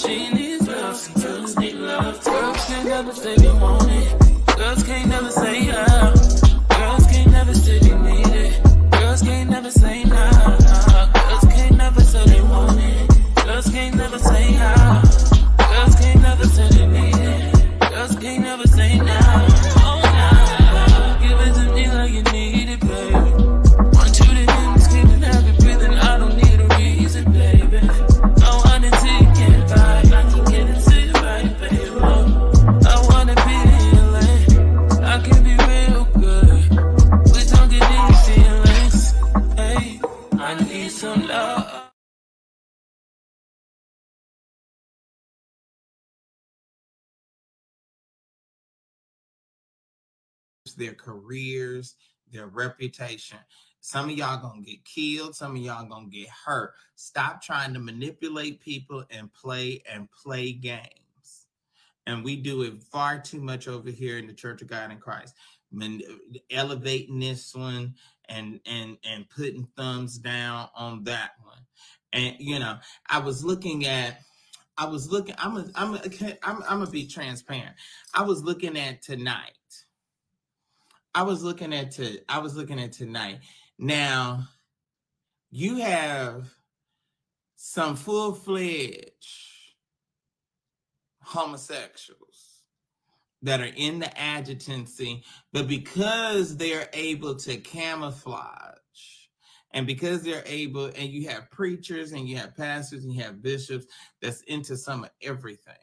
She needs love, some girls need love. Girls can't never say they want it. Girls can't never say yeah. Girls can't never say they need it. Girls can't never say nah. Girls can't never say they want it. Girls can't never say yeah. Girls can't never say they need it. Girls can't never say nah. Oh nah. Give it to me like you need it, baby. Want you to hear me screaming, have it breathing. I don't need a reason, baby. I want it till you get by. I can get it to you right, baby. I wanna be in your lane. I can be real good. Please don't get any feelings. Hey, I need some love. Their careers, their reputation. Some of y'all gonna get killed. Some of y'all gonna get hurt. Stop trying to manipulate people and play games. And we do it far too much over here in the Church of God in Christ. Elevating this one and putting thumbs down on that one. And you know, I'm gonna be transparent. I was looking at tonight. I was looking at tonight. Now, you have some full-fledged homosexuals that are in the adjutancy, but because they're able to camouflage, and because they're able, and you have preachers, and you have pastors, and you have bishops that's into some of everything.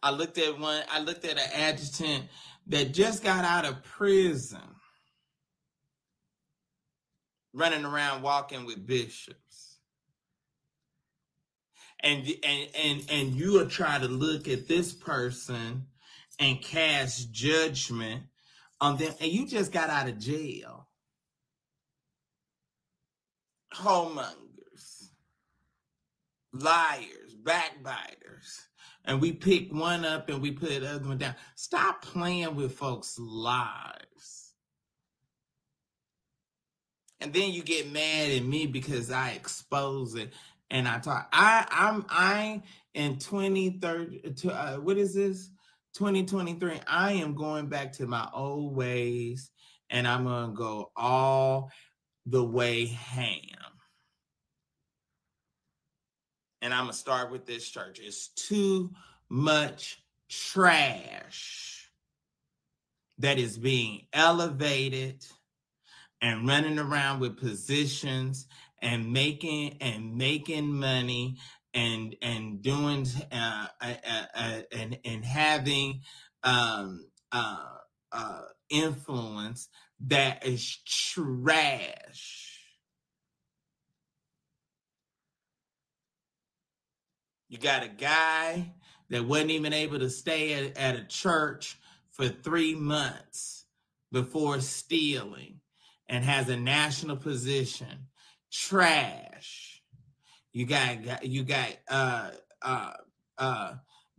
I looked at an adjutant that just got out of prison, running around walking with bishops. And you will try to look at this person and cast judgment on them, and you just got out of jail. Homongers, liars, backbiters. And we pick one up and we put the other one down. Stop playing with folks' lives. And then you get mad at me because I expose it and I talk. I in 2030, what is this? 2023. I am going back to my old ways, and I'm gonna go all the way ham. And I'm going to start with this church. It's too much trash that is being elevated and running around with positions and making money and doing and having influence that is trash. You got a guy that wasn't even able to stay at a church for 3 months before stealing and has a national position. Trash. You got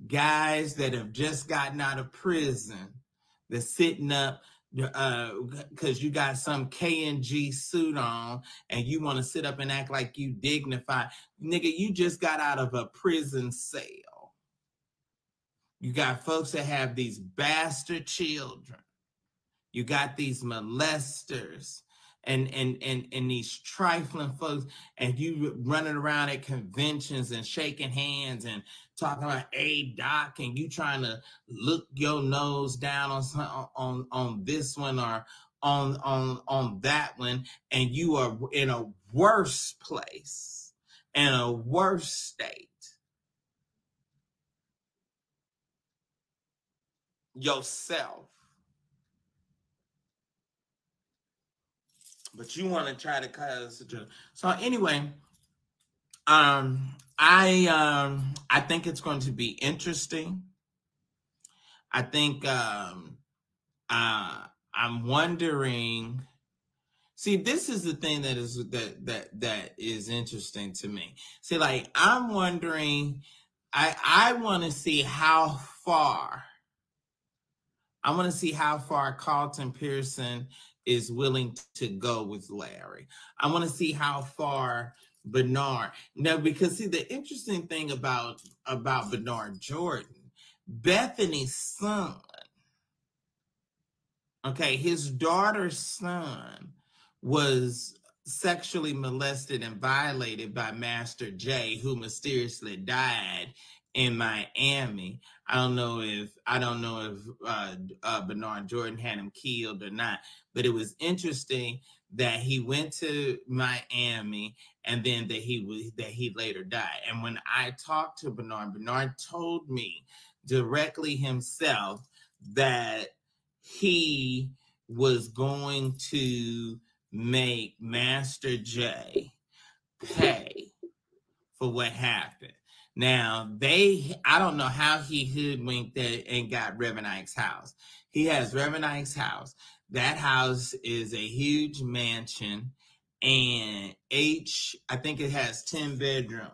guys that have just gotten out of prison that's sitting up because you got some K&G suit on and you want to sit up and act like you dignified. Nigga, you just got out of a prison cell. You got folks that have these bastard children. You got these molesters and these trifling folks, and you running around at conventions and shaking hands and talking about "Hey, doc," and you trying to look your nose down on this one or on that one, and you are in a worse place, in a worse state. Yourself. But you want to try to cause it. So anyway, I think it's going to be interesting. I think I'm wondering. See, this is the thing that is interesting to me. See, like I'm wondering. I want to see how far. I want to see how far Carlton Pearson is willing to go with Larry. I want to see how far Bernard. Now, because see, the interesting thing about Bernard Jordan, Bethany's son, okay, his daughter's son was sexually molested and violated by Master J, who mysteriously died in Miami. I don't know if Bernard Jordan had him killed or not, but it was interesting that he went to Miami and then that he later died. And when I talked to Bernard told me directly himself that he was going to make Master J pay for what happened. Now, I don't know how he hoodwinked that and got Reverend Ike's house. He has Reverend Ike's house. That house is a huge mansion, and I think it has 10 bedrooms,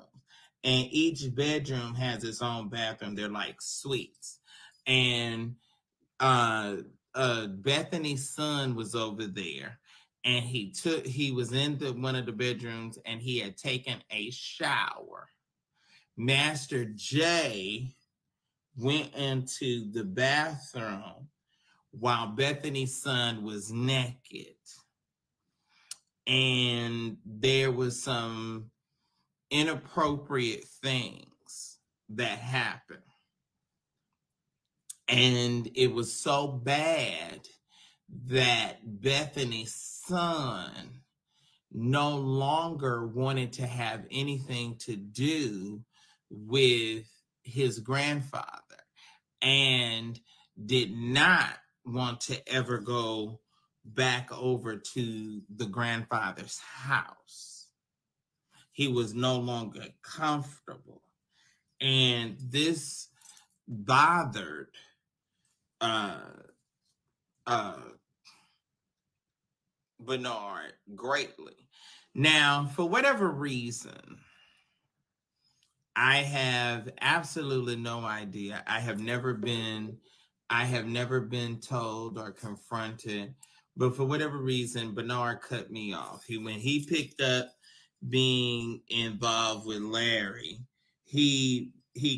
and each bedroom has its own bathroom. They're like suites. And Bethany's son was over there, and he was in one of the bedrooms, and he had taken a shower. Master J went into the bathroom while Bethany's son was naked, and there was some inappropriate things that happened. And it was so bad that Bethany's son no longer wanted to have anything to do with his grandfather and did not want to ever go back over to the grandfather's house. He was no longer comfortable. And this bothered Bernard greatly. Now, for whatever reason, I have absolutely no idea. I have never been told or confronted, but for whatever reason, Bernard cut me off. When he picked up being involved with Larry, he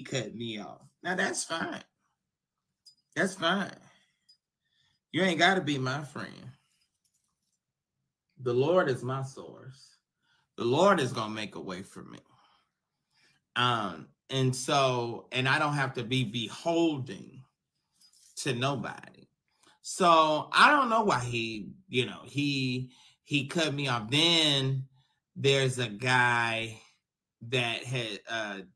cut me off. Now that's fine. That's fine. You ain't got to be my friend. The Lord is my source. The Lord is going to make a way for me. And I don't have to be beholden to nobody. So I don't know why he cut me off. Then there's a guy that had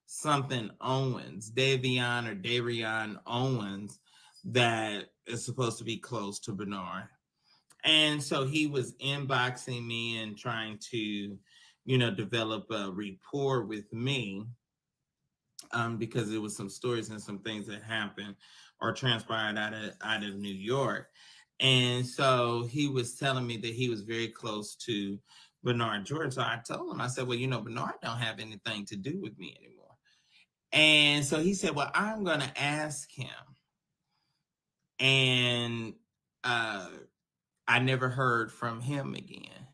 something Owens, Davion Owens, that is supposed to be close to Bernard. And so he was inboxing me and trying to, develop a rapport with me, because there was some stories and some things that happened or transpired out of New York. And so he was telling me that he was very close to Bernard Jordan. So I told him, I said, well, Bernard don't have anything to do with me anymore. And so he said, well, I'm going to ask him. And I never heard from him again.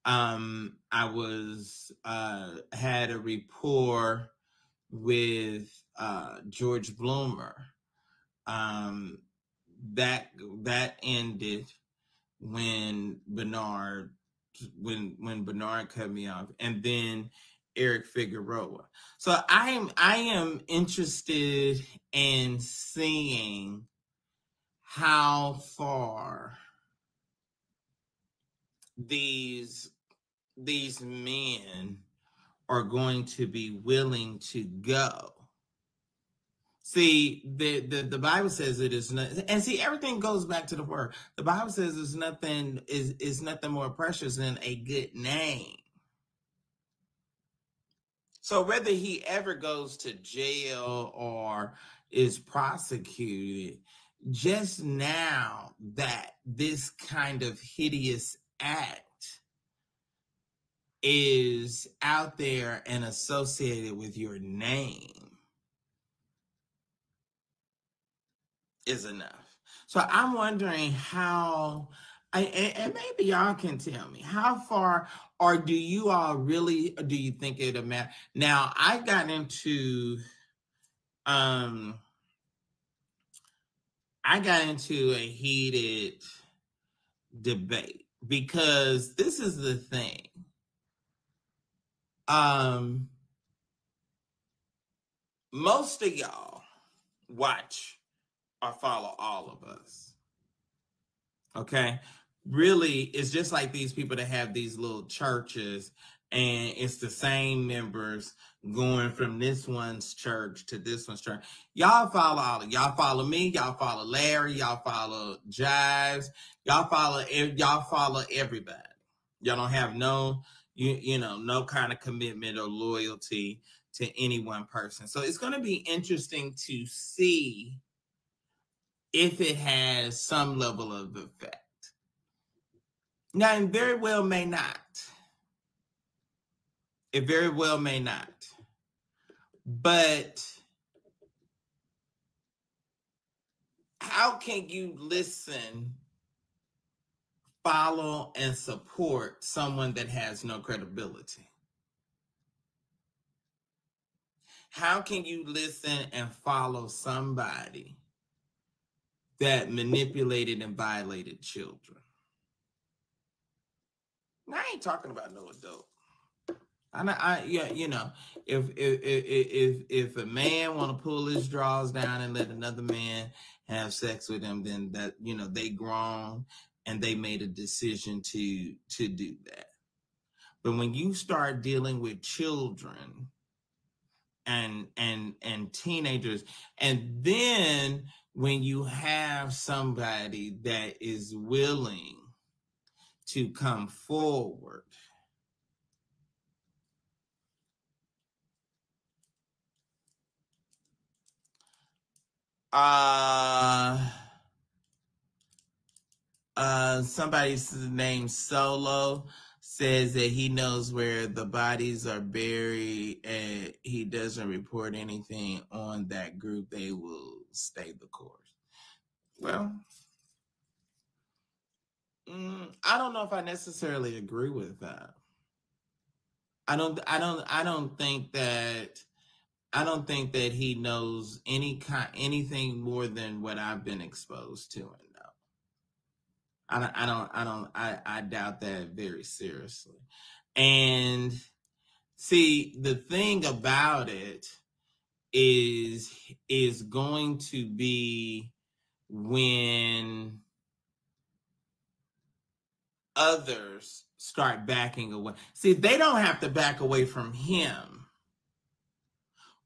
I had a rapport with George Bloomer. That ended when Bernard cut me off, and then Eric Figueroa. So I am interested in seeing how far these men are going to be willing to go. See, the Bible says it is not, and see, everything goes back to the word. The Bible says there's nothing is nothing more precious than a good name. So whether he ever goes to jail or is prosecuted, just now that this kind of hideous act is out there and associated with your name is enough. So I'm wondering how And maybe y'all can tell me how far, or do you all really, do you think it'll matter? Now, I got into a heated debate because this is the thing. Most of y'all watch or follow all of us. Okay. Really, it's just like these people that have these little churches, and it's the same members going from this one's church to this one's church. Y'all follow all of y'all. Follow me. Y'all follow Larry. Y'all follow Jives. Y'all follow everybody. Y'all don't have no, you know, no kind of commitment or loyalty to any one person. So it's going to be interesting to see if it has some level of effect. Now, it very well may not. It very well may not. But how can you listen, follow, and support someone that has no credibility? How can you listen and follow somebody that manipulated and violated children? I ain't talking about no adult. You know, if a man want to pull his drawers down and let another man have sex with him, then that, you know, they grown and they made a decision to do that. But when you start dealing with children and teenagers, and then when you have somebody that is willing to come forward, somebody's name Solo says that he knows where the bodies are buried and he doesn't report anything on that group. They will stay the course. Well, I don't know if I necessarily agree with that. I don't think that he knows anything more than what I've been exposed to and know. I doubt that very seriously. And see, the thing about it is going to be when others start backing away. See, they don't have to back away from him.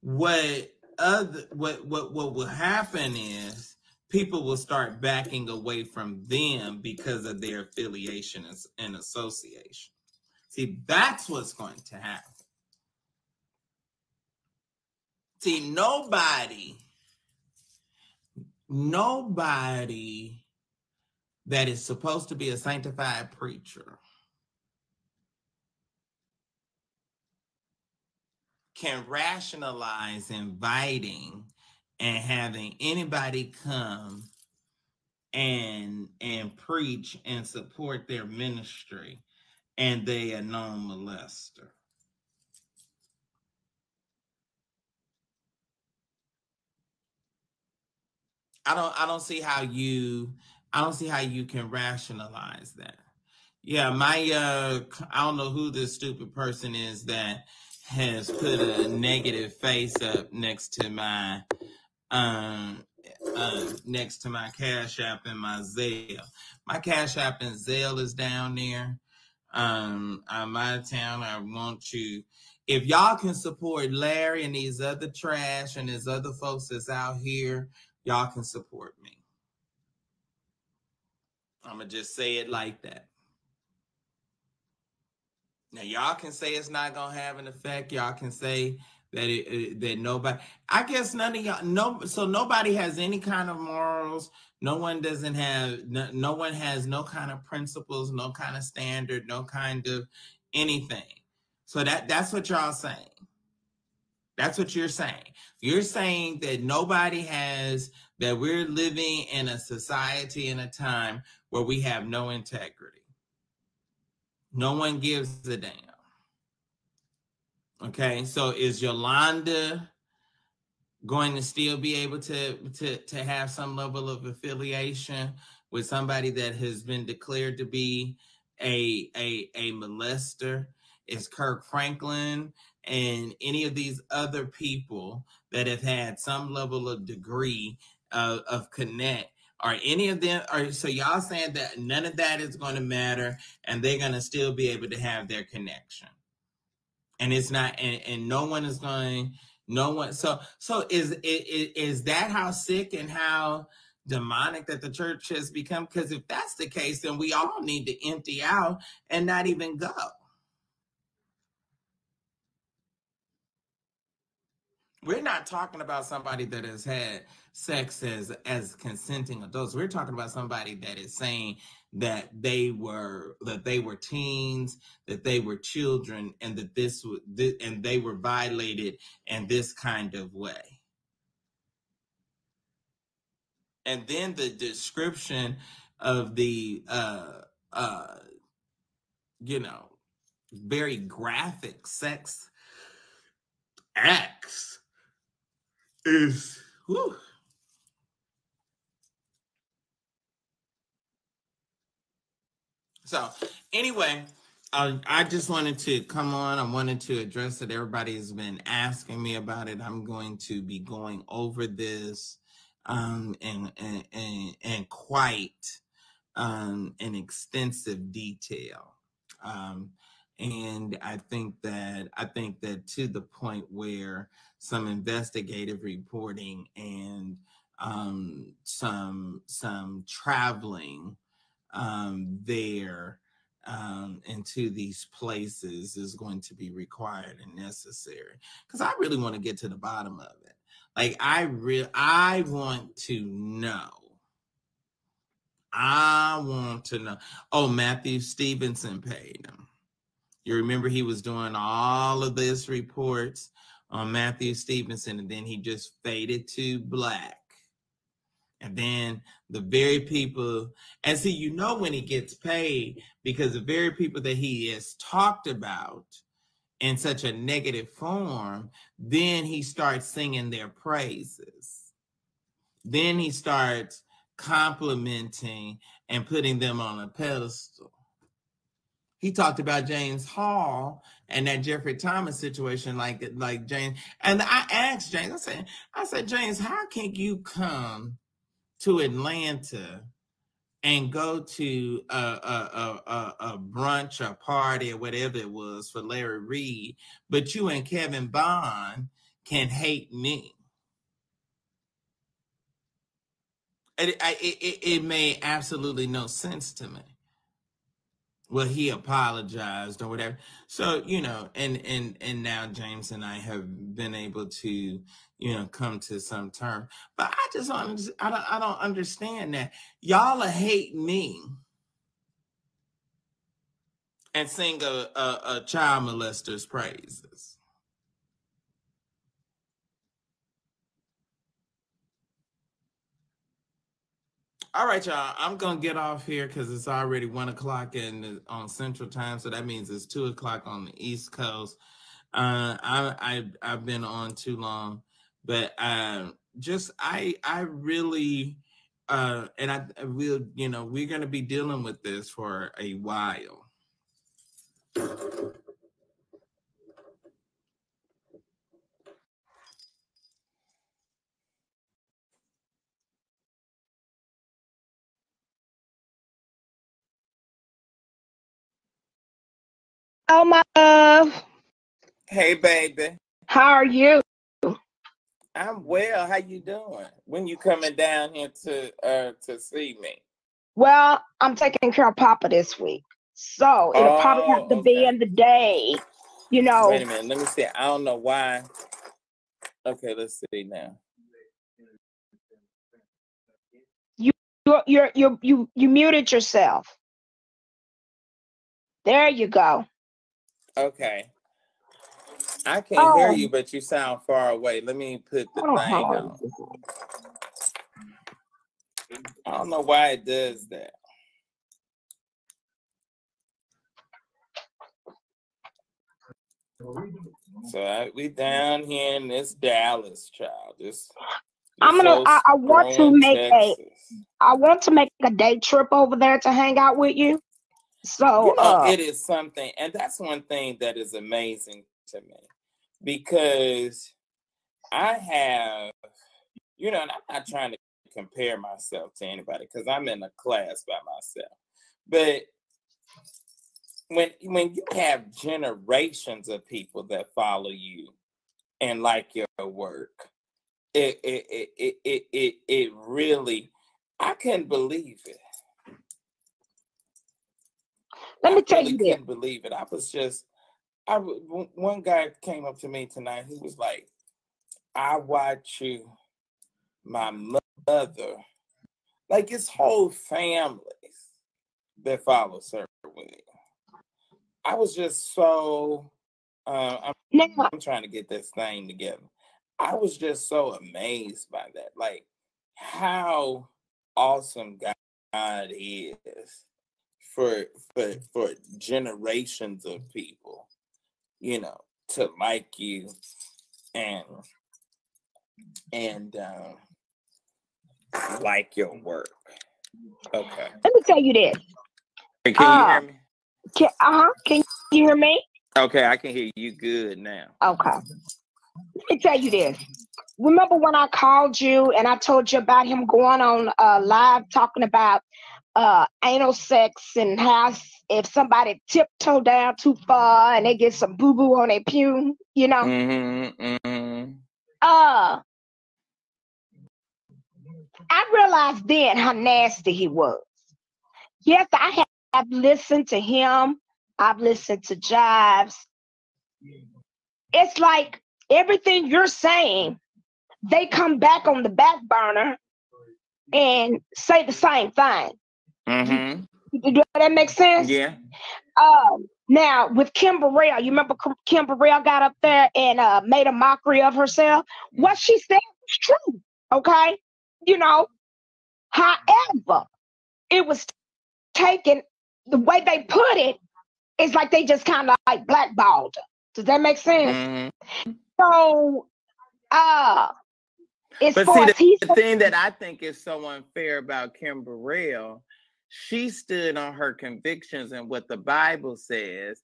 What will happen is people will start backing away from them because of their affiliation and association. See, that's what's going to happen. See, nobody that is supposed to be a sanctified preacher can rationalize inviting and having anybody come and preach and support their ministry, and they are known molester. I don't see how you can rationalize that. Yeah, I don't know who this stupid person is that has put a negative face up next to my Cash App and my Zelle. My Cash App and Zelle is down there. I'm out of town. I want you, if y'all can support Larry and these other trash and these other folks that's out here, y'all can support me. I'm going to just say it like that. Now, y'all can say it's not going to have an effect. Y'all can say that that nobody, I guess none of y'all, so nobody has any kind of morals. No one doesn't have, no one has no kind of principles, no kind of standard, no kind of anything. So that's what y'all saying. That's what you're saying. You're saying that nobody has, that we're living in a society in a time where we have no integrity. No one gives a damn. Okay, so is Yolanda going to still be able to have some level of affiliation with somebody that has been declared to be a molester? Is Kirk Franklin and any of these other people that have had some level of degree of connect, are any of them, are so y'all saying that none of that is going to matter and they're going to still be able to have their connection? And it's not, and no one is going, no one. So is that how sick and how demonic that the church has become? Because if that's the case, then we all need to empty out and not even go. We're not talking about somebody that has had sex as consenting adults. We're talking about somebody that is saying that they were teens, that they were children, and that and they were violated in this kind of way. And then the description of the very graphic sex acts is whew. So anyway, I just wanted to come on. I wanted to address it. Everybody has been asking me about it. I'm going to be going over this in quite in extensive detail. And I think that to the point where some investigative reporting and some traveling there into these places is going to be required and necessary, because I really want to get to the bottom of it. Like I want to know. I want to know. Oh, Matthew Stevenson paid him. You remember he was doing all of this reports on Matthew Stevenson, and then he just faded to black. And then the very people, and see, you know when he gets paid, because the very people that he has talked about in such a negative form, then he starts singing their praises. Then he starts complimenting and putting them on a pedestal. He talked about James Hall and that Jeffrey Thomas situation, like James. And I asked James, I said, James, how can you come to Atlanta and go to a brunch or party or whatever it was for Larry Reid, but you and Kevin Bond can hate me? It made absolutely no sense to me. Well, he apologized or whatever. So, and now James and I have been able to, come to some term. But I don't understand that. Y'all hate me and sing a child molester's praises. All right, y'all. I'm gonna get off here because it's already 1 o'clock on Central Time, so that means it's 2 o'clock on the East Coast. I've been on too long, but I really and I will. We're gonna be dealing with this for a while. Oh, my love. Hey, baby. How are you? I'm well. How you doing? When you coming down here to see me? Well, I'm taking care of Papa this week, so it'll probably have to be in the day. Wait a minute. Let me see. I don't know why. Okay, let's see now. You muted yourself. There you go. Okay. I can't hear you, but you sound far away. Let me put the thing on. I don't know why it does that. So we down here in this Dallas, child. I want to make a day trip over there to hang out with you. So it is something, and that's one thing that is amazing to me, because I have, and I'm not trying to compare myself to anybody because I'm in a class by myself. But when you have generations of people that follow you and like your work, it really, I couldn't believe it. Let me tell you, couldn't believe it. One guy came up to me tonight. He was like, "I watch you, my mother, like his whole families that follows her with you." I was just so. I'm trying to get this thing together. I was just so amazed by that, like how awesome God is for generations of people, to like you and like your work. Okay. Let me tell you this. Can you hear me? Can you hear me? Okay, I can hear you good now. Okay. Let me tell you this. Remember when I called you and I told you about him going on live talking about anal sex and how if somebody tiptoe down too far and they get some boo-boo on their pew, I realized then how nasty he was. Yes, I have listened to him. I've listened to Jives. It's like everything you're saying, they come back on the back burner and say the same thing. Does that make sense? Yeah. Now with Kim Burrell, you remember Kim Burrell got up there and made a mockery of herself? What she said was true. Okay. However, it was taken, the way they put it, it's like they just kind of like blackballed her. Does that make sense? So, the thing that I think is so unfair about Kim Burrell, she stood on her convictions and what the Bible says,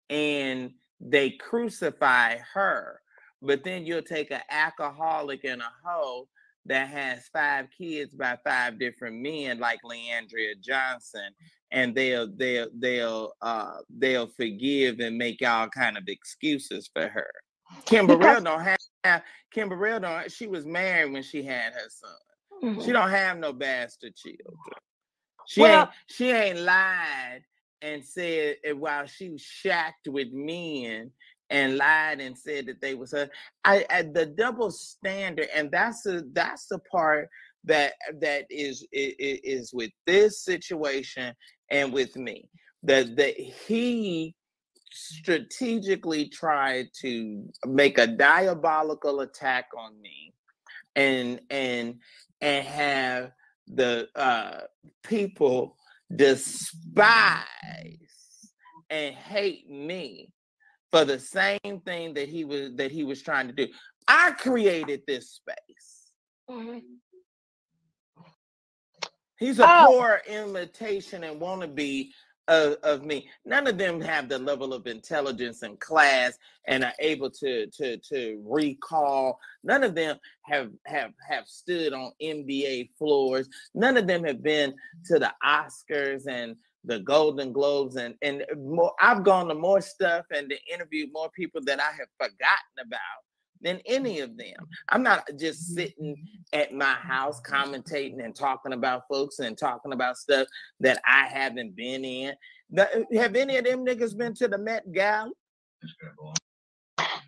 and they crucify her. But then you'll take an alcoholic and a hoe that has 5 kids by 5 different men, like Leandria Johnson, and they'll forgive and make all kind of excuses for her. Kim Burrell she was married when she had her son. She don't have no bastard children. She ain't lied and said while she was shacked with men and lied and said that they was her. The double standard, and that's the part that is with this situation and with me, that he strategically tried to make a diabolical attack on me and have the people despise and hate me for the same thing that he was trying to do. I created this space. He's a poor imitation and wannabe of me. None of them have the level of intelligence and class and are able to recall. None of them have stood on NBA floors. None of them have been to the Oscars and the Golden Globes and more. I've gone to more stuff and interviewed more people that I have forgotten about than any of them. I'm not just sitting at my house commentating and talking about folks and talking about stuff that I haven't been in. Have any of them niggas been to the Met Gala?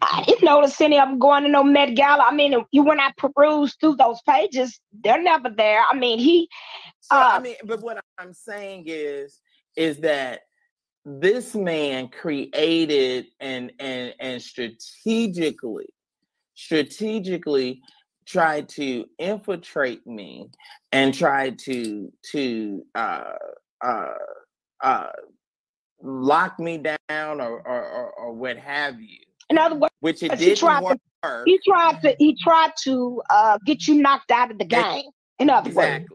I didn't notice any of them going to no Met Gala. I mean, when I peruse through those pages, they're never there. I mean, but what I'm saying is that this man created and strategically tried to infiltrate me and tried to lock me down or what have you. In other words, which it didn't work. He tried to get you knocked out of the game. In other words,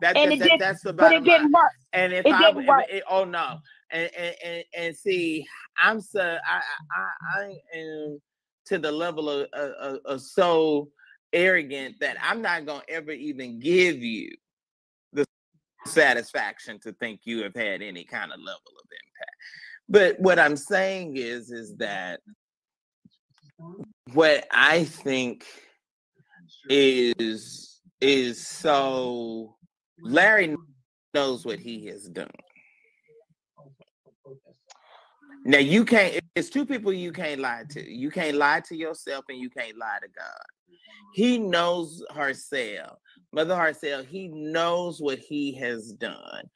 that's the bottom line. But it didn't work. And if oh no, and see, I am to the level of so arrogant that I'm not gonna ever even give you the satisfaction to think you have had any kind of level of impact. But what I'm saying is that what I think is so, Larry knows what he has done. Now you can't, it's two people you can't lie to. You can't lie to yourself and you can't lie to God. He knows Harcel, Mother Harcel, he knows what he has done.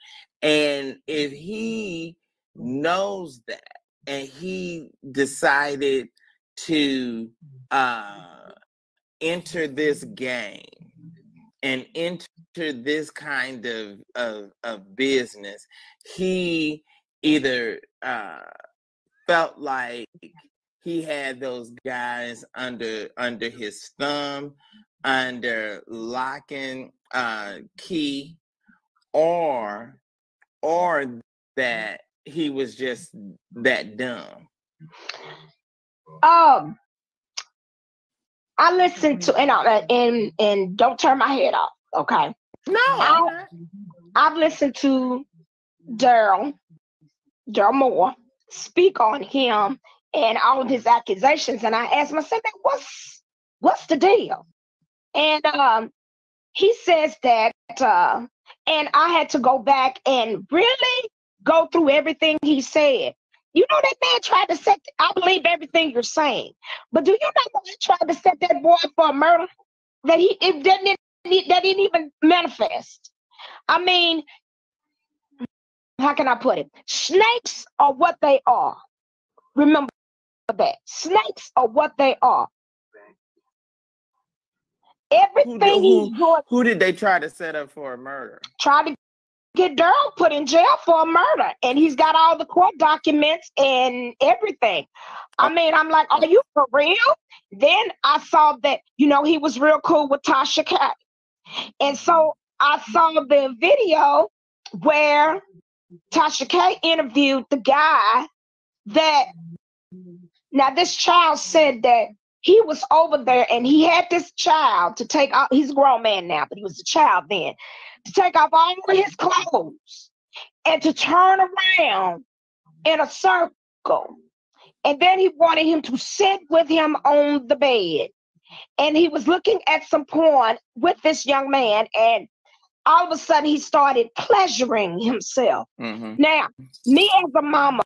And if he knows that and he decided to enter this game and enter this kind of business, he either felt like he had those guys under his thumb, under lock and key, or that he was just that dumb. I listened to and don't turn my head off, okay? No, I've listened to Daryl Moore speak on him and all of his accusations, and I asked myself, what's the deal? And he says that, and I had to go back and really go through everything he said. You know, that man tried to set, I believe everything you're saying, but do you know that he tried to set that boy for a murder that didn't even manifest? I mean, how can I put it? Snakes are what they are. Remember that. Snakes are what they are. Everything he's doing. Who did they try to set up for a murder? Try to get Daryl put in jail for a murder, and he's got all the court documents and everything. I mean, I'm like, are you for real? Then I saw that, you know, he was real cool with Tasha K. And so I saw the video where Tasha K interviewed the guy that, now this child said that he was over there and he had this child to take off, he's a grown man now, but he was a child then, to take off all of his clothes and to turn around in a circle. And then he wanted him to sit with him on the bed. And he was looking at some porn with this young man, and all of a sudden he started pleasuring himself. Mm-hmm. Now, me as a mama,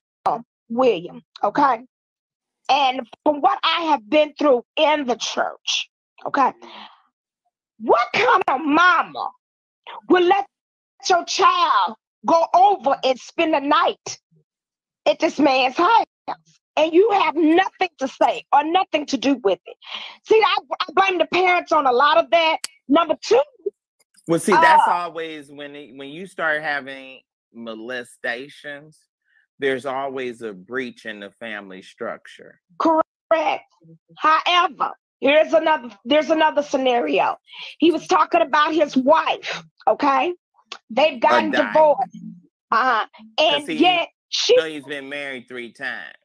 William, okay, and from what I have been through in the church, okay, what kind of mama will let your child go over and spend the night at this man's house, and you have nothing to say or nothing to do with it? See, I blame the parents on a lot of that. Number two. Well, see, that's always when you start having molestations, there's always a breach in the family structure. Correct. However, there's another scenario. He was talking about his wife, okay? They've gotten divorced. And yet he's been married 3 times.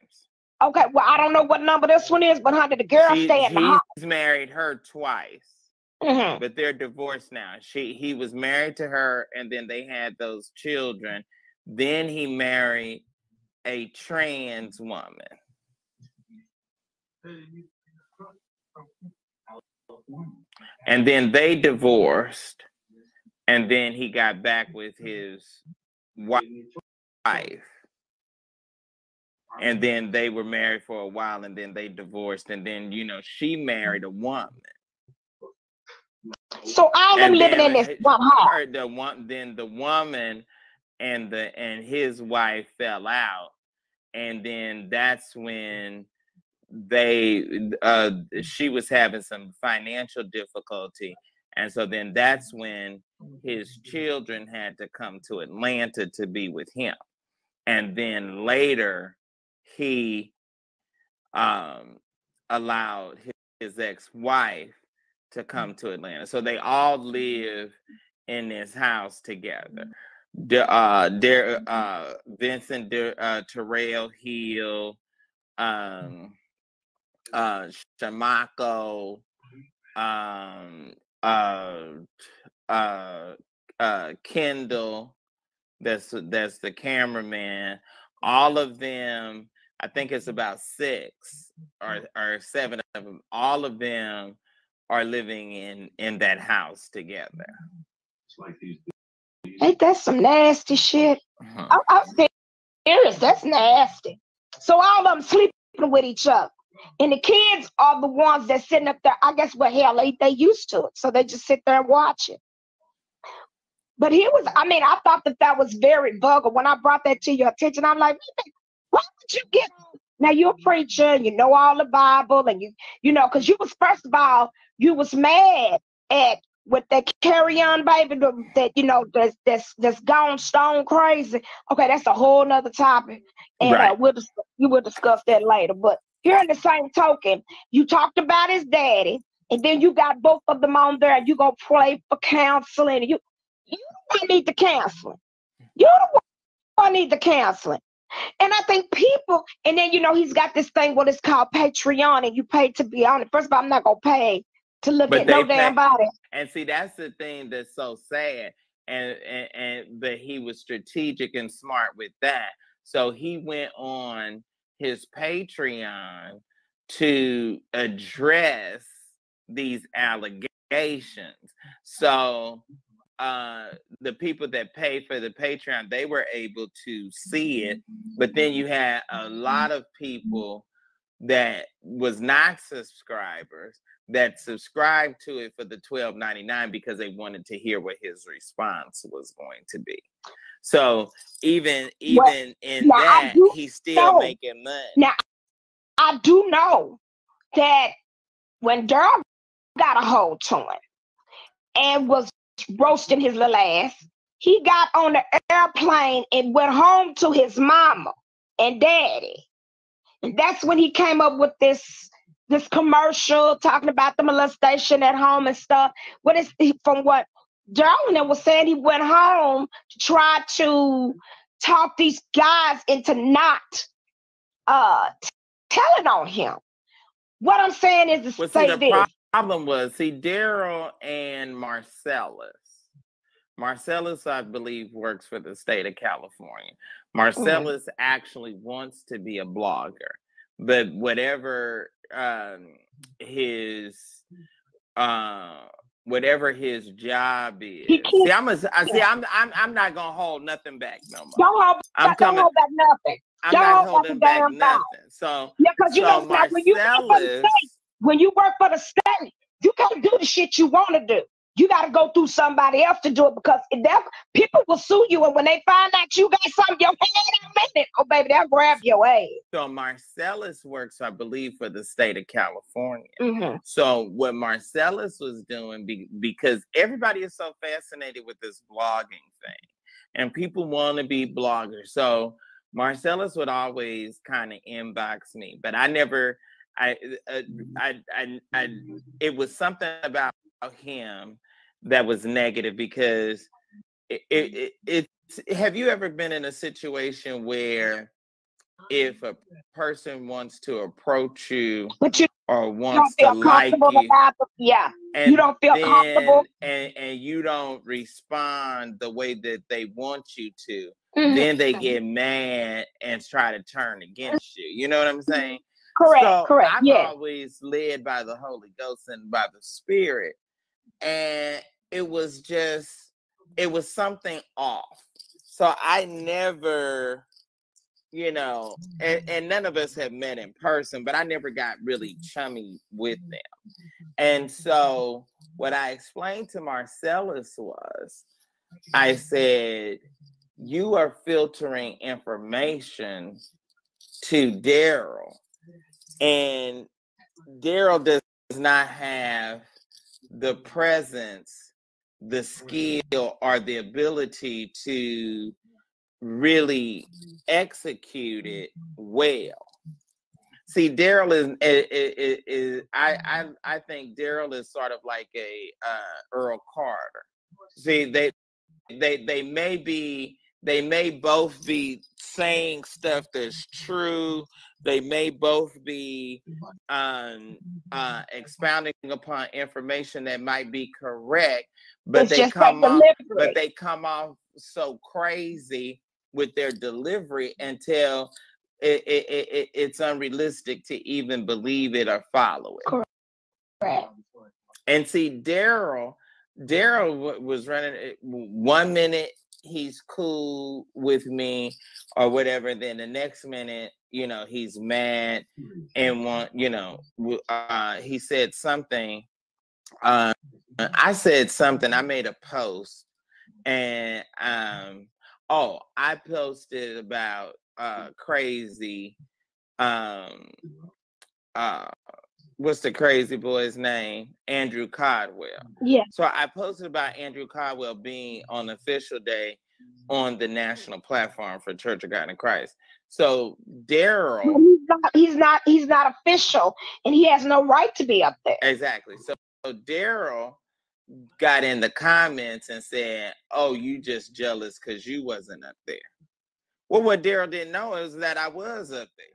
Okay, well, I don't know what number this one is, but honey, the girl stay in the house. He's married her twice. Mm-hmm. But they're divorced now. He was married to her, and then they had those children. Then he married a trans woman. And then they divorced, and then he got back with his wife. And then they were married for a while, and then they divorced, and then, you know, she married a woman. So all them living in this one house. Then the woman and his wife fell out, and then that's when she was having some financial difficulty, and so then that's when his children had to come to Atlanta to be with him, and then later he allowed his ex-wife to come to Atlanta. So they all live in this house together. Vincent Terrell Hill, Shamako, Kendall, that's the cameraman. All of them, I think it's about 6 or 7 of them. All of them are living in that house together. Ain't that some nasty shit? I'm serious. That's nasty. So all of them sleeping with each other. And the kids are the ones that sitting up there. I guess what hell they used to it. So they just sit there and watch it. But I thought that was very vulgar. When I brought that to your attention, I'm like, why would you get, now you're a preacher and you know all the Bible and you know, because you was, first of all, you was mad at with that Carry On baby that, you know, that's gone stone crazy. Okay, that's a whole nother topic. And right. we will discuss that later. But here in the same token, you talked about his daddy, and then you got both of them on there and you gonna pray for counseling. You don't need the counseling. You're the one need the counseling. And I think people, and then, you know, he's got this thing, what is called Patreon, and you pay to be on it. First of all, I'm not going to pay to look at no damn body. And see, that's the thing that's so sad. But he was strategic and smart with that. So he went on his Patreon to address these allegations. So the people that pay for the Patreon, they were able to see it, but then you had a lot of people that was not subscribers that subscribed to it for the $12.99 because they wanted to hear what his response was going to be. So even in that, he's still making money. Now, I do know that when Daryl got a hold to him and was roasting his little ass, he got on the airplane and went home to his mama and daddy. And that's when he came up with this commercial talking about the molestation at home and stuff. From what Darwin was saying, he went home to try to talk these guys into not telling on him. What I'm saying is to say this. Problem was, Daryl and Marcellus, I believe, works for the state of California. Marcellus actually wants to be a blogger, but whatever his job is. See, I'm not gonna hold nothing back no more. Don't hold back nothing. I'm not holding back nothing. So yeah, because you know, when you work for the state, you can't do the shit you want to do. You got to go through somebody else to do it, because people will sue you, and when they find out you got something, your hand in it, oh baby, they'll grab your ass. So Marcellus works, I believe, for the state of California. Mm-hmm. So what Marcellus was doing, because everybody is so fascinated with this blogging thing, and people want to be bloggers. So Marcellus would always kind of inbox me, but I never. It was something about him that was negative, because have you ever been in a situation where if a person wants to approach you or wants to like you, and you don't feel comfortable, and you don't respond the way that they want you to, then they get mad and try to turn against you. You know what I'm saying? Correct. I'm always led by the Holy Ghost and by the Spirit. And it was something off. So I never, you know, and none of us have met in person, but I never got really chummy with them. And so what I explained to Marcellus was, I said, you are filtering information to Daryl. And Daryl does not have the presence, the skill, or the ability to really execute it well. See, Daryl is I think Daryl is sort of like a Earl Carter. See, they may both be saying stuff that's true. They may both be expounding upon information that might be correct, but they come off so crazy with their delivery until it's unrealistic to even believe it or follow it. Correct. And see, Daryl was running 1 minute he's cool with me or whatever, then the next minute, you know, he's mad and he said something. I said something, I made a post, and I posted about crazy what's the crazy boy's name? Andrew Caldwell. Yeah. So I posted about Andrew Caldwell being on official day on the national platform for Church of God in Christ. So Daryl, he's not official, and he has no right to be up there. Exactly. So Daryl got in the comments and said, "Oh, you just jealous because you wasn't up there." Well, what Daryl didn't know is that I was up there.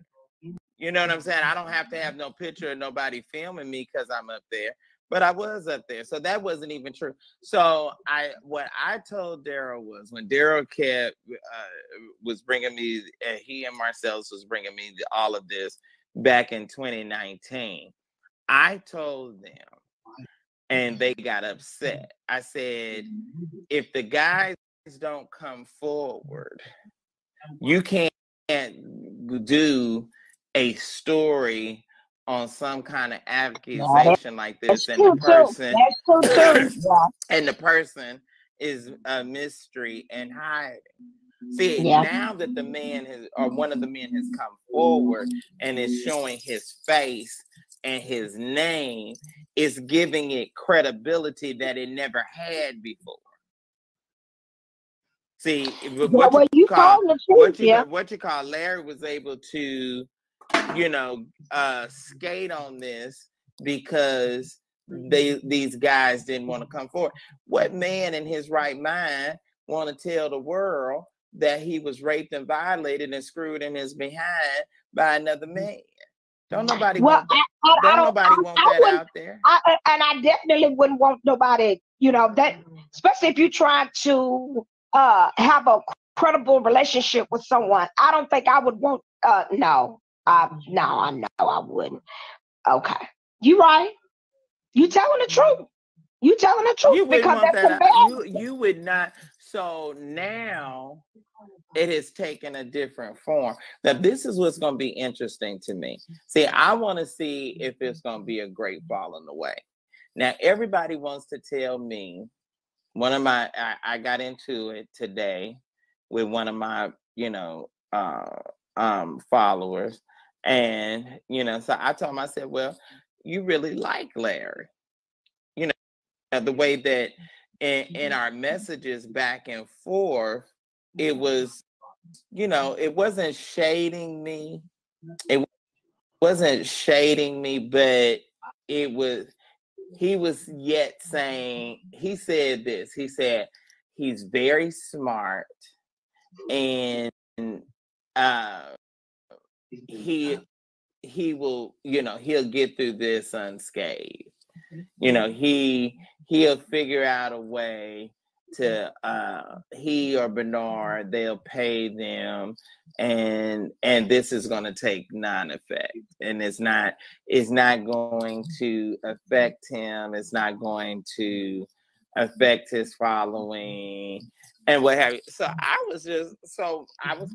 You know what I'm saying? I don't have to have no picture of nobody filming me because I'm up there, but I was up there. So that wasn't even true. So what I told Daryl was, when Daryl was bringing me, he and Marcellus was bringing me all of this back in 2019, I told them, and they got upset. I said, if the guys don't come forward, you can't do a story on some kind of accusation like this, and the person is a mystery and hiding. See, now that the man one of the men has come forward and is showing his face and his name, is giving it credibility that it never had before. See, what you call Larry was able to, skate on this because these guys didn't want to come forward. What man in his right mind want to tell the world that he was raped and violated and screwed in his behind by another man? Don't nobody want that. Nobody want that out there. I definitely wouldn't want nobody, that, especially if you're trying to have a credible relationship with someone. I don't think I would want, no, I wouldn't. Okay. You right. You telling the truth. You telling the truth. Because you would not. So now it has taken a different form. Now, this is what's going to be interesting to me. See, I want to see if it's going to be a great falling away. Now, everybody wants to tell me, I got into it today with one of my, followers. And, so I told him, I said, well, you really like Larry. The way that in our messages back and forth, it was, it wasn't shading me. It wasn't shading me, but he was yet saying, he said this, he said, he's very smart and he will, he'll get through this unscathed. He'll figure out a way to he or Bernard, they'll pay them, and this is going to take non-effect, and it's not going to affect him, it's not going to affect his following and what have you. So I was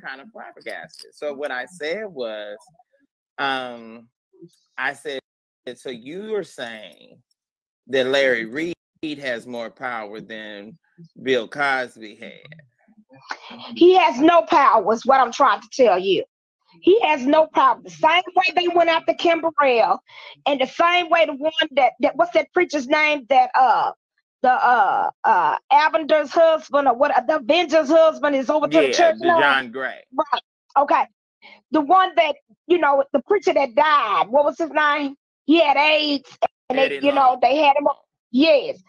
kind of flabbergasted. So what I said was, I said, so you are saying that Larry Reid has more power than Bill Cosby had? He has no power, is what I'm trying to tell you. He has no power. The same way they went after Kim Burrell, and the same way the one that what's that preacher's name, that the Avenger's husband, or what, the Avenger's husband is over to the church now? John Gray. Right. Okay. The one that, you know, the preacher that died, what was his name? He had AIDS, and they, you know, they had him up. Yes.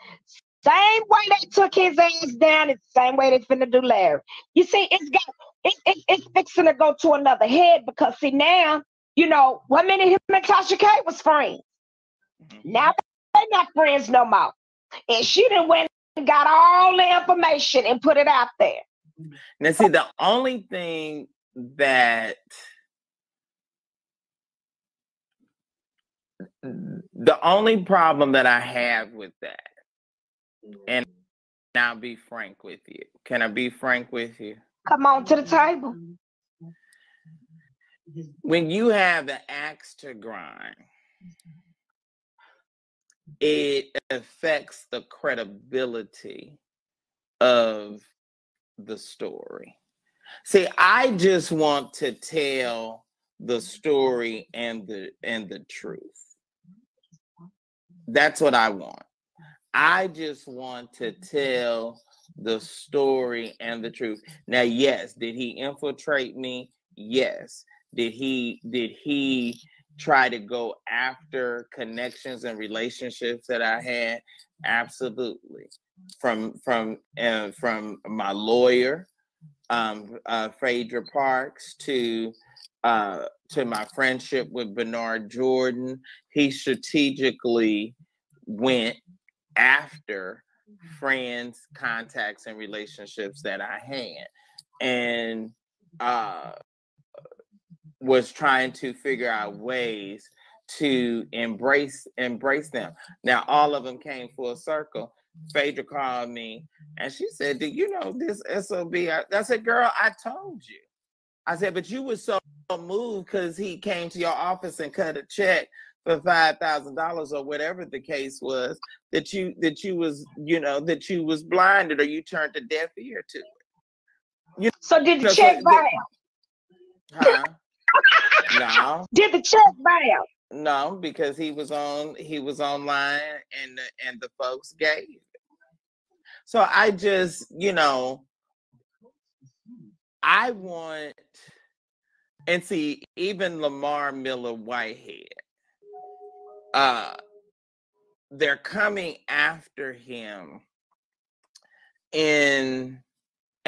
Same way they took his ass down, it's the same way they finna do Larry. You see, it's fixing to go to another head, because see now, you know, 1 minute him and Tasha K was friends. Now they're not friends no more. And she done went and got all the information and put it out there. Now see, the only thing that the only problem that I have with that, and I'll be frank with you. Can I be frank with you? Come on to the table. When you have the axe to grind, it affects the credibility of the story. See, I just want to tell the story and the truth. That's what I want. I just want to tell the story and the truth. Now, yes, did he infiltrate me? Yes. Did he try to go after connections and relationships that I had? Absolutely. From my lawyer, Phaedra Parks, to my friendship with Bernard Jordan, he strategically went after friends, contacts, and relationships that I had, and was trying to figure out ways to embrace them. Now, all of them came full circle. Phaedra called me and she said, "Do you know this SOB?" I said, "Girl, I told you." I said, "But you were so moved because he came to your office and cut a check for $5,000 or whatever the case was, that you was, you know, that you was blinded, or you turned a deaf ear to it." So did the check bounce? Huh? No. Did the check bounce? No, because he was online and the folks gave it. So I just, you know, I want, and see, even Lamar Miller Whitehead, they're coming after him in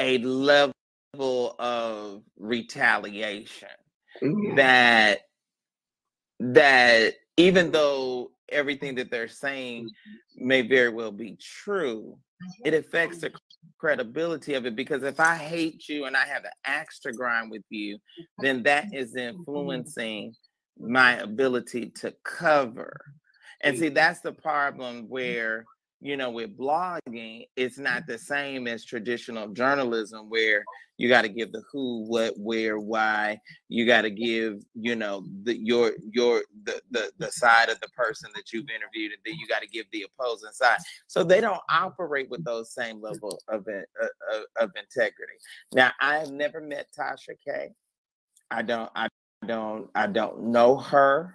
a level of retaliation that even though everything that they're saying may very well be true, it affects the credibility of it. Because if I hate you and I have an axe to grind with you, then that is influencing my ability to cover. And see, that's the problem where, you know, with blogging, it's not the same as traditional journalism, where you got to give the who, what, where, why. You got to give, you know, the side of the person that you've interviewed, and then you got to give the opposing side. So they don't operate with those same level of integrity. Now, I have never met Tasha K. I don't know her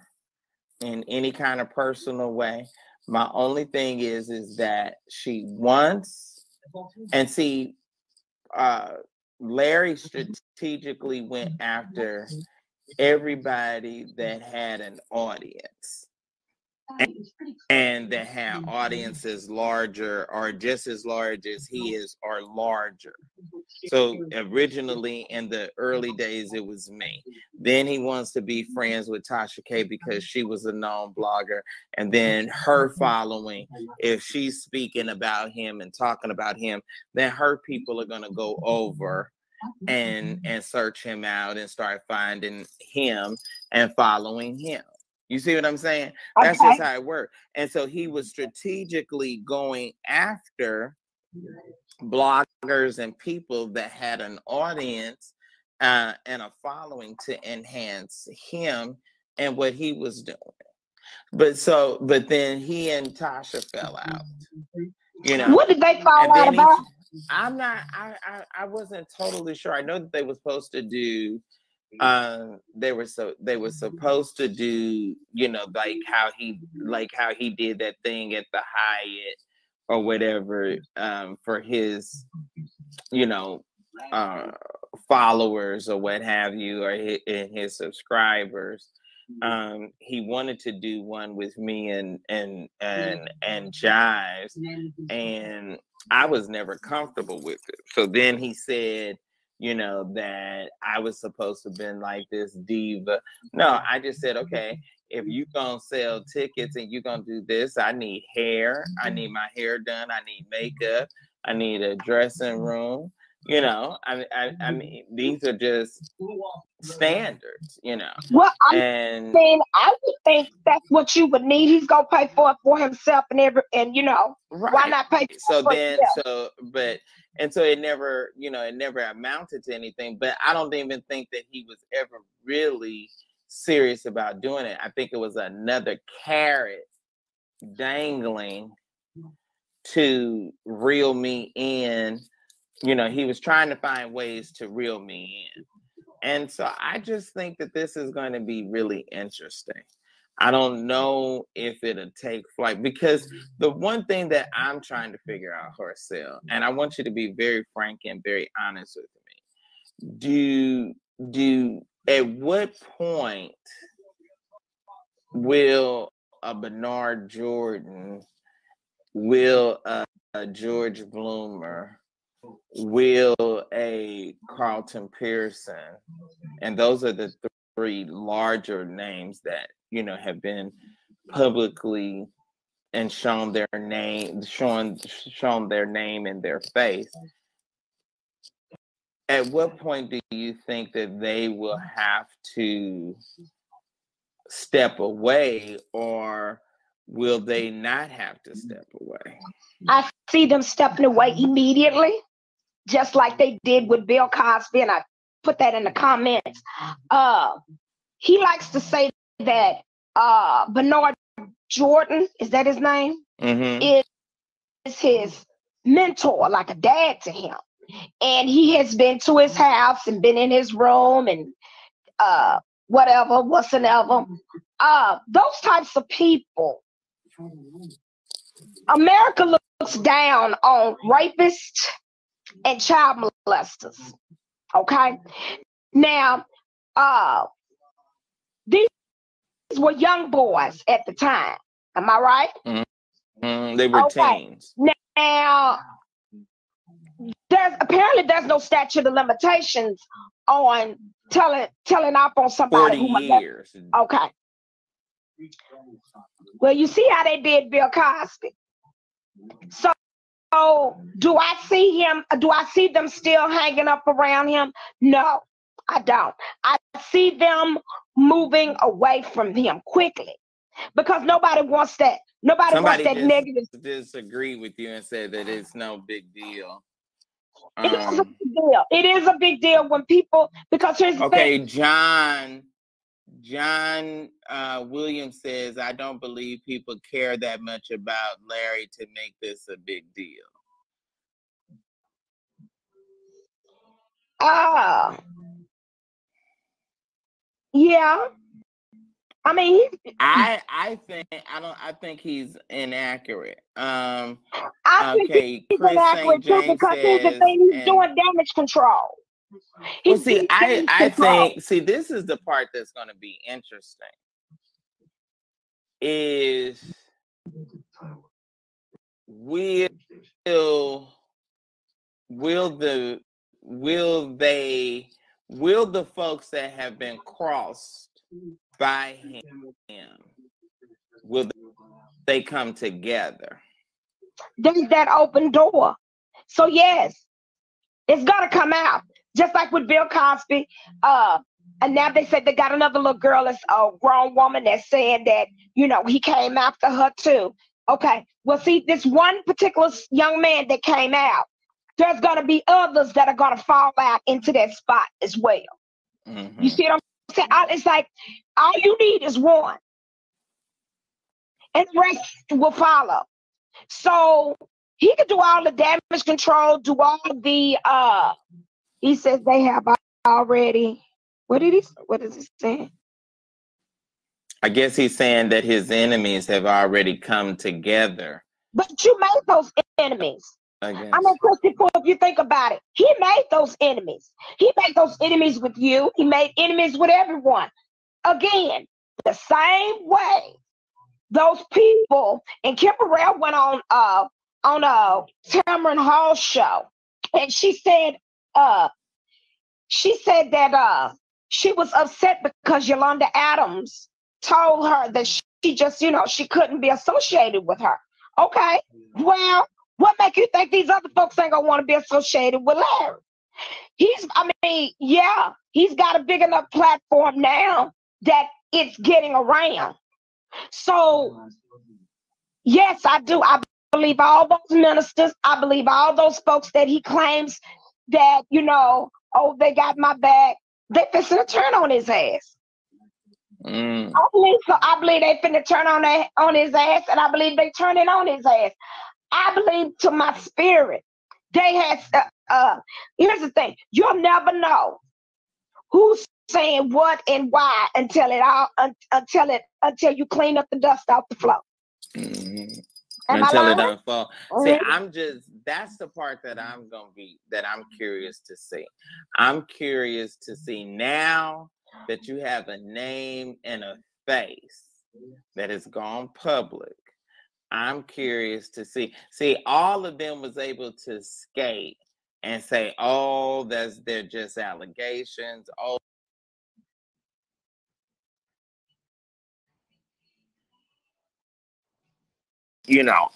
in any kind of personal way. My only thing is that she wants, and see, Larry strategically went after everybody that had an audience, and that had audiences larger or just as large as he is or larger. So originally in the early days, it was me. Then he wants to be friends with Tasha K because she was a known blogger. And then her following, if she's speaking about him and talking about him, then her people are going to go over and search him out and start finding him and following him. You see what I'm saying? That's just how it worked. And so he was strategically going after bloggers and people that had an audience and a following to enhance him and what he was doing. But then he and Tasha fell out. You know, what did they fall out about? I wasn't totally sure. I know that they were supposed to do they were supposed to do, you know, like how he did that thing at the Hyatt or whatever, for his, you know, followers or what have you, or his subscribers. He wanted to do one with me and Jives, and I was never comfortable with it. So then he said, you know, that I was supposed to have been like this diva. No, I just said, okay, if you gonna sell tickets and you gonna do this, I need hair. I need my hair done. I need makeup. I need a dressing room. You know, I mean, these are just standards, you know. Well, I and mean, I would think that's what you would need. He's gonna pay for it for himself and you know, right. Why not pay so for then himself? So it never, you know, it never amounted to anything. But I don't even think that he was ever really serious about doing it. I think it was another carrot dangling to reel me in. You know, he was trying to find ways to reel me in. And so I just think that this is going to be really interesting. I don't know if it'll take flight, because the one thing that I'm trying to figure out, Harcel, and I want you to be very frank and very honest with me. At what point will a Bernard Jordan, will a George Bloomer, will a Carlton Pearson, and those are the three larger names that, you know, have been publicly and shown their name and their face. At what point do you think that they will have to step away, or will they not have to step away? I see them stepping away immediately, just like they did with Bill Cosby, and I put that in the comments. He likes to say that Bernard Jordan, is that his name? Mm-hmm. Is his mentor, like a dad to him. And he has been to his house and been in his room and whatsoever. Those types of people, America looks down on rapists and child molesters. Okay? Now, these were young boys at the time. Am I right? Mm-hmm. They were teens. Now, there's no statute of limitations on telling off on somebody 40 years. Okay. Well, you see how they did Bill Cosby. So do I see them still hanging up around him? No, I don't. I see them moving away from him quickly, because nobody wants that. Somebody wants that negative. Disagree with you and say that it's no big deal. It is a big deal. It is a big deal when people, because here's the thing. John Williams says, I don't believe people care that much about Larry to make this a big deal. Yeah. I mean, I think he's inaccurate. I think he's inaccurate too, because he's the thing, he's doing damage control. Well, see, I think this is the part that's going to be interesting. Is will the folks that have been crossed by him, will they come together? There's that open door. So yes, it's gonna come out. Just like with Bill Cosby. And now they said they got another little girl, that's a grown woman, that's saying that, you know, he came after her too. Okay. Well, see, this one particular young man that came out, there's gonna be others that are gonna fall out into that spot as well. Mm-hmm. You see what I'm saying? It's like all you need is one, and the rest will follow. So he could do all the damage control, do all the he says they have already. What is he saying? I guess he's saying that his enemies have already come together. But you made those enemies. I mean, Christy, if you think about it, he made those enemies. He made those enemies with you. He made enemies with everyone. Again, the same way those people, and Kim Burrell went on a Tamron Hall show, and she said that she was upset because Yolanda Adams told her that she just, she couldn't be associated with her. Okay, well, what make you think these other folks ain't gonna want to be associated with Larry? He's got a big enough platform now that it's getting around. So, yes, I do. I believe all those ministers. I believe all those folks that he claims that, they got my back. They finna turn on his ass. I believe they finna turn on his ass, and I believe they turning on his ass. I believe to my spirit, they had. Here's the thing: you'll never know who's saying what and why until you clean up the dust off the floor. Until it doesn't fall. See, that's the part that I'm curious to see. I'm curious to see now that you have a name and a face that has gone public. I'm curious to see. See, all of them was able to skate and say, "Oh, they're just allegations." Oh,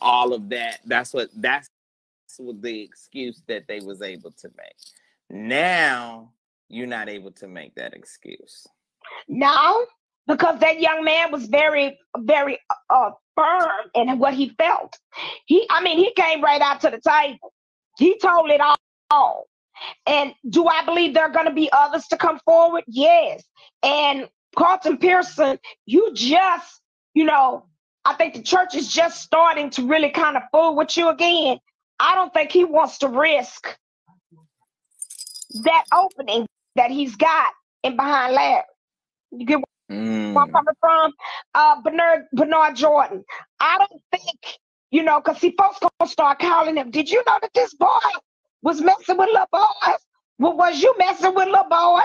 all of that. That's what the excuse that they was able to make. Now you're not able to make that excuse. No, because that young man was very, very firm in what he felt. He came right out to the table. He told it all. And do I believe there are going to be others to come forward? Yes. And Carlton Pearson, I think the church is just starting to really kind of fool with you again. I don't think he wants to risk that opening that he's got in behind Larry. You get where I'm coming from? Bernard Jordan. I don't think, because folks gonna start calling him. Did you know that this boy was messing with little boys? Well, was you messing with little boys?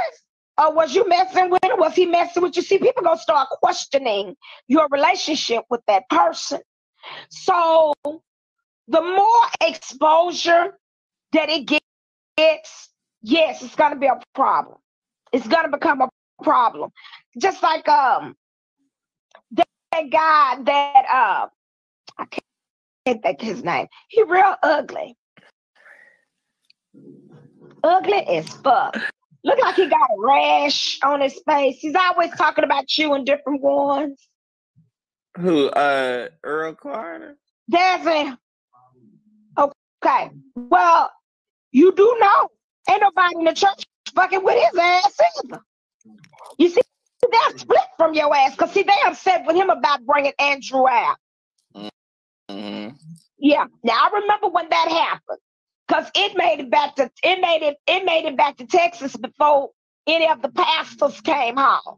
Or was you messing with him? Was he messing with you? See, people gonna start questioning your relationship with that person. So the more exposure that it gets, yes, it's gonna be a problem. It's gonna become a problem. Just like that guy that I can't think his name. He real ugly. Ugly as fuck. Look like he got a rash on his face. He's always talking about you in different ones. Who? Earl Carter? There's a. Okay. Well, you do know. Ain't nobody in the church fucking with his ass either. You see, they're split from your ass. Because, see, they upset with him about bringing Andrew out. Mm-hmm. Yeah. Now, I remember when that happened. Because it made it back to Texas before any of the pastors came home.